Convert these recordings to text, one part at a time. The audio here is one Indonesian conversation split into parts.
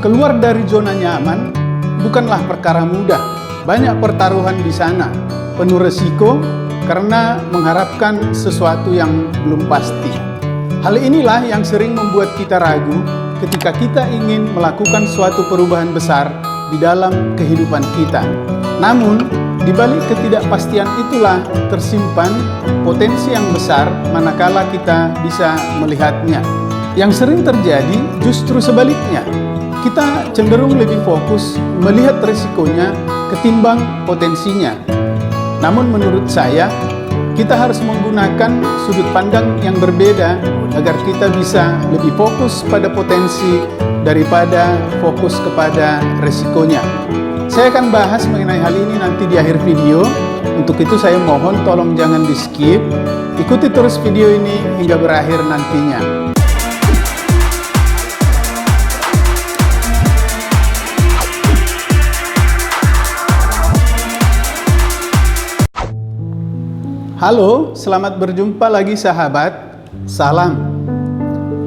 Keluar dari zona nyaman bukanlah perkara mudah. Banyak pertaruhan di sana, penuh resiko karena mengharapkan sesuatu yang belum pasti. Hal inilah yang sering membuat kita ragu ketika kita ingin melakukan suatu perubahan besar di dalam kehidupan kita. Namun, di balik ketidakpastian itulah tersimpan potensi yang besar manakala kita bisa melihatnya. Yang sering terjadi justru sebaliknya. Kita cenderung lebih fokus melihat resikonya ketimbang potensinya. Namun menurut saya, kita harus menggunakan sudut pandang yang berbeda agar kita bisa lebih fokus pada potensi daripada fokus kepada resikonya. Saya akan bahas mengenai hal ini nanti di akhir video. Untuk itu saya mohon tolong jangan di skip. Ikuti terus video ini hingga berakhir nantinya. Halo, selamat berjumpa lagi sahabat. Salam.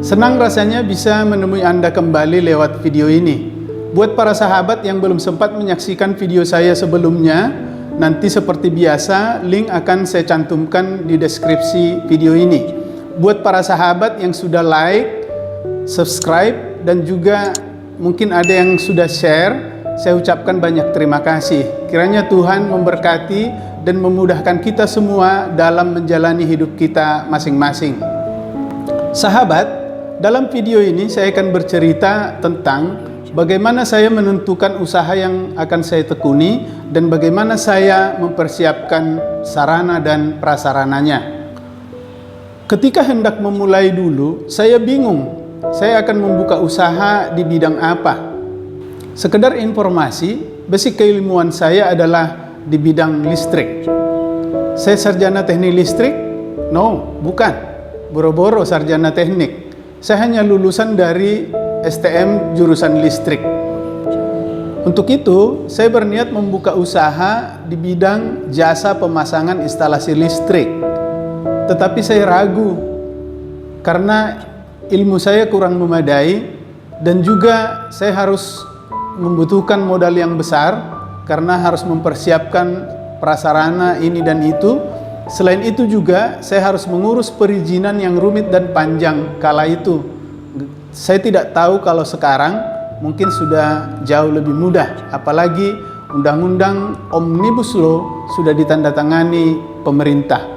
Senang rasanya bisa menemui Anda kembali lewat video ini. Buat para sahabat yang belum sempat menyaksikan video saya sebelumnya, nanti seperti biasa link akan saya cantumkan di deskripsi video ini. Buat para sahabat yang sudah like, subscribe, dan juga mungkin ada yang sudah share, saya ucapkan banyak terima kasih. Kiranya Tuhan memberkati dan memudahkan kita semua dalam menjalani hidup kita masing-masing. Sahabat, dalam video ini saya akan bercerita tentang bagaimana saya menentukan usaha yang akan saya tekuni dan bagaimana saya mempersiapkan sarana dan prasarananya. Ketika hendak memulai dulu, saya bingung, saya akan membuka usaha di bidang apa. Sekedar informasi, basic keilmuan saya adalah di bidang listrik. Saya sarjana teknik listrik? No, bukan. Boro-boro sarjana teknik. Saya hanya lulusan dari STM jurusan listrik. Untuk itu, saya berniat membuka usaha di bidang jasa pemasangan instalasi listrik. Tetapi saya ragu karena ilmu saya kurang memadai dan juga saya harus membutuhkan modal yang besar karena harus mempersiapkan prasarana ini dan itu. Selain itu juga saya harus mengurus perizinan yang rumit dan panjang kala itu. Saya tidak tahu kalau sekarang mungkin sudah jauh lebih mudah, apalagi Undang-Undang Omnibus Law sudah ditandatangani pemerintah.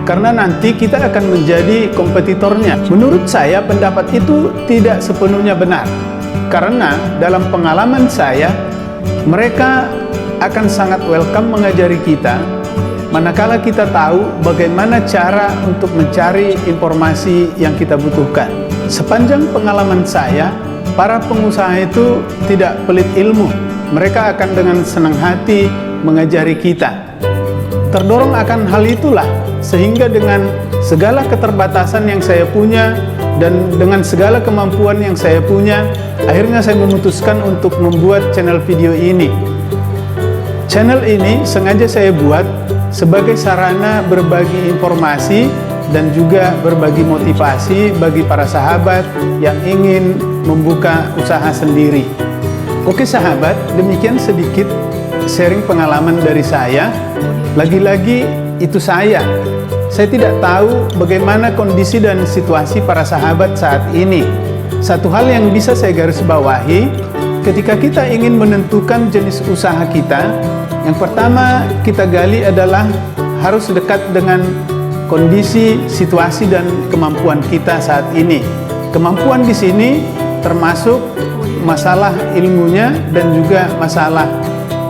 Karena nanti kita akan menjadi kompetitornya. Menurut saya pendapat itu tidak sepenuhnya benar. Karena dalam pengalaman saya, mereka akan sangat welcome mengajari kita manakala kita tahu bagaimana cara untuk mencari informasi yang kita butuhkan. Sepanjang pengalaman saya, para pengusaha itu tidak pelit ilmu. Mereka akan dengan senang hati mengajari kita. Terdorong akan hal itulah, sehingga dengan segala keterbatasan yang saya punya, dan dengan segala kemampuan yang saya punya, akhirnya saya memutuskan untuk membuat channel video ini. Channel ini sengaja saya buat sebagai sarana berbagi informasi dan juga berbagi motivasi bagi para sahabat yang ingin membuka usaha sendiri. Oke sahabat, demikian sedikit sharing pengalaman dari saya. Lagi-lagi itu saya tidak tahu bagaimana kondisi dan situasi para sahabat saat ini. Satu hal yang bisa saya garis bawahi, ketika kita ingin menentukan jenis usaha kita, yang pertama kita gali adalah harus dekat dengan kondisi, situasi, dan kemampuan kita saat ini. Kemampuan di sini termasuk masalah ilmunya dan juga masalah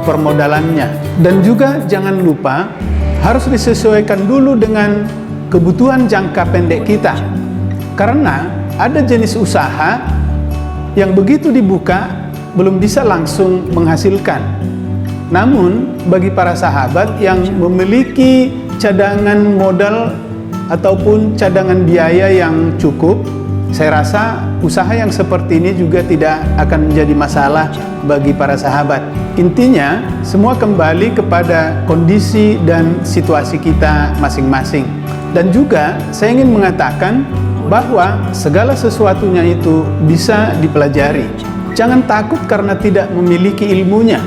permodalannya. Dan juga jangan lupa harus disesuaikan dulu dengan kebutuhan jangka pendek kita. Karena ada jenis usaha yang begitu dibuka belum bisa langsung menghasilkan. Namun bagi para sahabat yang memiliki cadangan modal ataupun cadangan biaya yang cukup, saya rasa usaha yang seperti ini juga tidak akan menjadi masalah bagi para sahabat. Intinya, semua kembali kepada kondisi dan situasi kita masing-masing. Dan juga, saya ingin mengatakan bahwa segala sesuatunya itu bisa dipelajari. Jangan takut karena tidak memiliki ilmunya.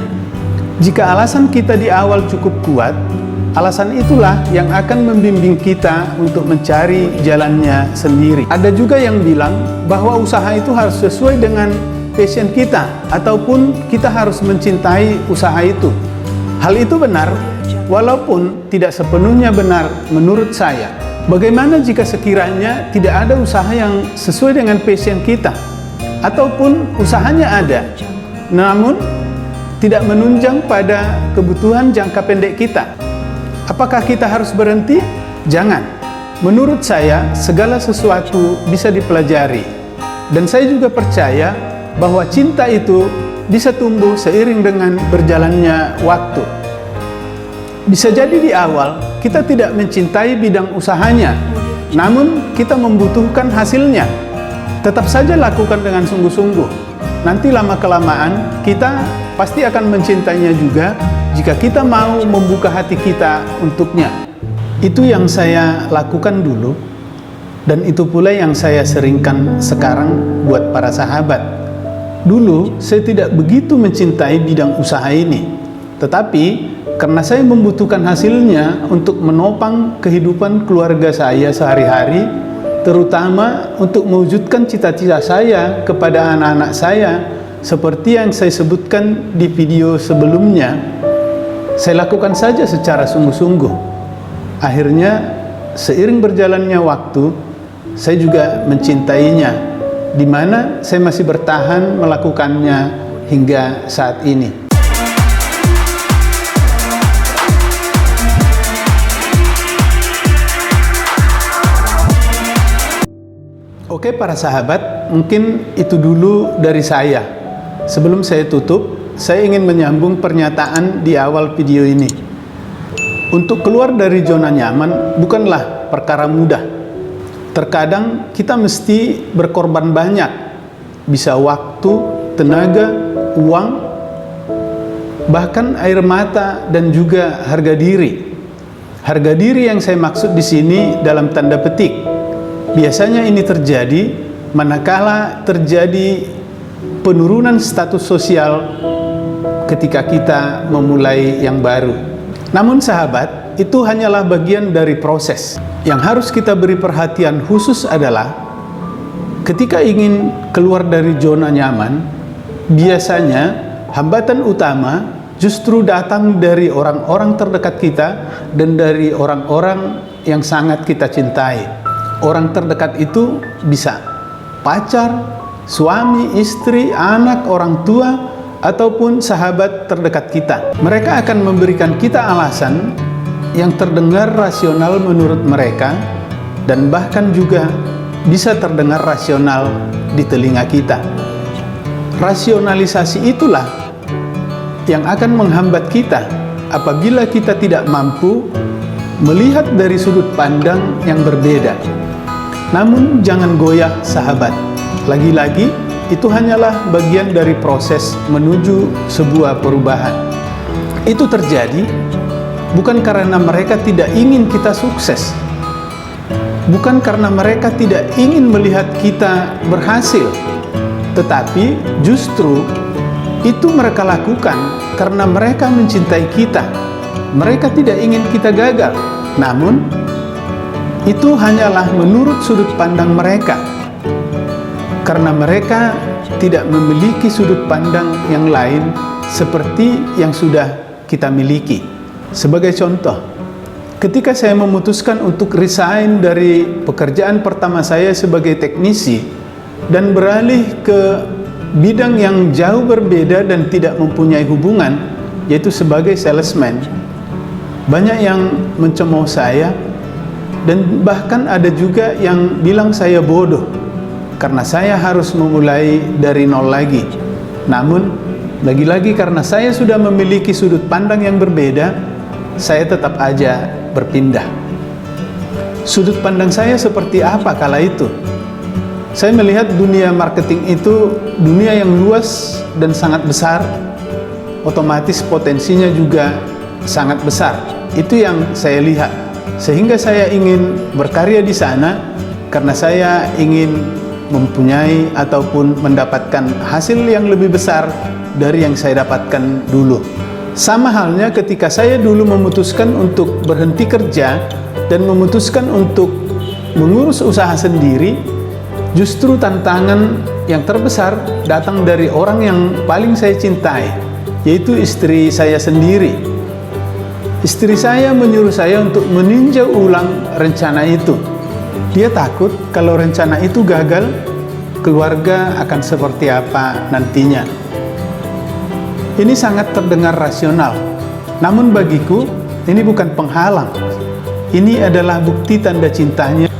Jika alasan kita di awal cukup kuat, alasan itulah yang akan membimbing kita untuk mencari jalannya sendiri. Ada juga yang bilang bahwa usaha itu harus sesuai dengan passion kita, ataupun kita harus mencintai usaha itu. Hal itu benar, walaupun tidak sepenuhnya benar menurut saya. Bagaimana jika sekiranya tidak ada usaha yang sesuai dengan passion kita, ataupun usahanya ada, namun tidak menunjang pada kebutuhan jangka pendek kita? Apakah kita harus berhenti? Jangan. Menurut saya, segala sesuatu bisa dipelajari. Dan saya juga percaya bahwa cinta itu bisa tumbuh seiring dengan berjalannya waktu. Bisa jadi di awal kita tidak mencintai bidang usahanya, namun kita membutuhkan hasilnya. Tetap saja lakukan dengan sungguh-sungguh. Nanti lama-kelamaan kita pasti akan mencintainya juga jika kita mau membuka hati kita untuknya. Itu yang saya lakukan dulu, dan itu pula yang saya seringkan sekarang buat para sahabat. Dulu saya tidak begitu mencintai bidang usaha ini, tetapi karena saya membutuhkan hasilnya untuk menopang kehidupan keluarga saya sehari-hari, terutama untuk mewujudkan cita-cita saya kepada anak-anak saya, seperti yang saya sebutkan di video sebelumnya, saya lakukan saja secara sungguh-sungguh. Akhirnya, seiring berjalannya waktu, saya juga mencintainya, di mana saya masih bertahan melakukannya hingga saat ini. Oke para sahabat, mungkin itu dulu dari saya. Sebelum saya tutup, saya ingin menyambung pernyataan di awal video ini. Untuk keluar dari zona nyaman bukanlah perkara mudah. Terkadang kita mesti berkorban banyak, bisa waktu, tenaga, uang, bahkan air mata dan juga harga diri. Harga diri yang saya maksud di sini dalam tanda petik. Biasanya ini terjadi manakala terjadi penurunan status sosial ketika kita memulai yang baru. Namun sahabat, itu hanyalah bagian dari proses. Yang harus kita beri perhatian khusus adalah ketika ingin keluar dari zona nyaman, biasanya hambatan utama justru datang dari orang-orang terdekat kita dan dari orang-orang yang sangat kita cintai. Orang terdekat itu bisa pacar, suami, istri, anak, orang tua, ataupun sahabat terdekat kita. Mereka akan memberikan kita alasan yang terdengar rasional menurut mereka, dan bahkan juga bisa terdengar rasional di telinga kita. Rasionalisasi itulah yang akan menghambat kita apabila kita tidak mampu melihat dari sudut pandang yang berbeda. Namun jangan goyah sahabat. Lagi-lagi itu hanyalah bagian dari proses menuju sebuah perubahan. Itu terjadi bukan karena mereka tidak ingin kita sukses, bukan karena mereka tidak ingin melihat kita berhasil, tetapi justru itu mereka lakukan karena mereka mencintai kita. Mereka tidak ingin kita gagal, namun itu hanyalah menurut sudut pandang mereka, karena mereka tidak memiliki sudut pandang yang lain seperti yang sudah kita miliki. Sebagai contoh, ketika saya memutuskan untuk resign dari pekerjaan pertama saya sebagai teknisi dan beralih ke bidang yang jauh berbeda dan tidak mempunyai hubungan, yaitu sebagai salesman, banyak yang mencemooh saya, dan bahkan ada juga yang bilang saya bodoh karena saya harus memulai dari nol lagi. Namun, lagi-lagi karena saya sudah memiliki sudut pandang yang berbeda, saya tetap aja berpindah. Sudut pandang saya seperti apa kala itu? Saya melihat dunia marketing itu dunia yang luas dan sangat besar, otomatis potensinya juga sangat besar. Itu yang saya lihat. Sehingga saya ingin berkarya di sana karena saya ingin mempunyai ataupun mendapatkan hasil yang lebih besar dari yang saya dapatkan dulu. Sama halnya ketika saya dulu memutuskan untuk berhenti kerja dan memutuskan untuk mengurus usaha sendiri, justru tantangan yang terbesar datang dari orang yang paling saya cintai, yaitu istri saya sendiri. Istri saya menyuruh saya untuk meninjau ulang rencana itu. Dia takut kalau rencana itu gagal, keluarga akan seperti apa nantinya. Ini sangat terdengar rasional, namun bagiku ini bukan penghalang. Ini adalah bukti tanda cintanya,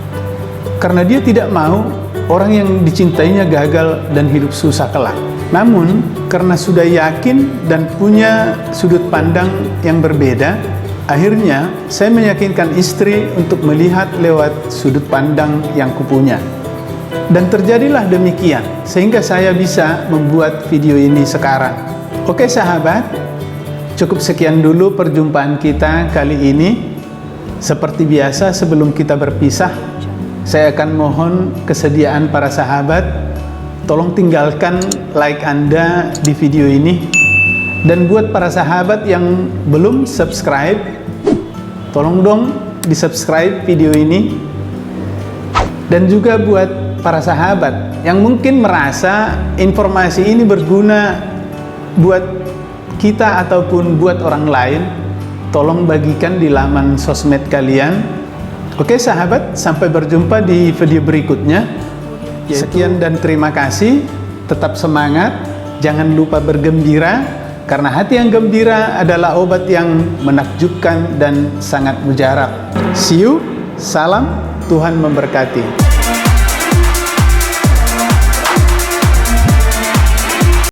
karena dia tidak mau orang yang dicintainya gagal dan hidup susah kelak. Namun, karena sudah yakin dan punya sudut pandang yang berbeda, akhirnya saya meyakinkan istri untuk melihat lewat sudut pandang yang kupunya. Dan terjadilah demikian, sehingga saya bisa membuat video ini sekarang. Oke sahabat, cukup sekian dulu perjumpaan kita kali ini. Seperti biasa sebelum kita berpisah, saya akan mohon kesediaan para sahabat, tolong tinggalkan like Anda di video ini. Dan buat para sahabat yang belum subscribe, tolong dong di subscribe video ini. Dan juga buat para sahabat yang mungkin merasa informasi ini berguna buat kita ataupun buat orang lain, tolong bagikan di laman sosmed kalian. Oke sahabat, sampai berjumpa di video berikutnya. Sekian dan terima kasih. Tetap semangat, jangan lupa bergembira, karena hati yang gembira adalah obat yang menakjubkan dan sangat mujarab. See you, salam, Tuhan memberkati.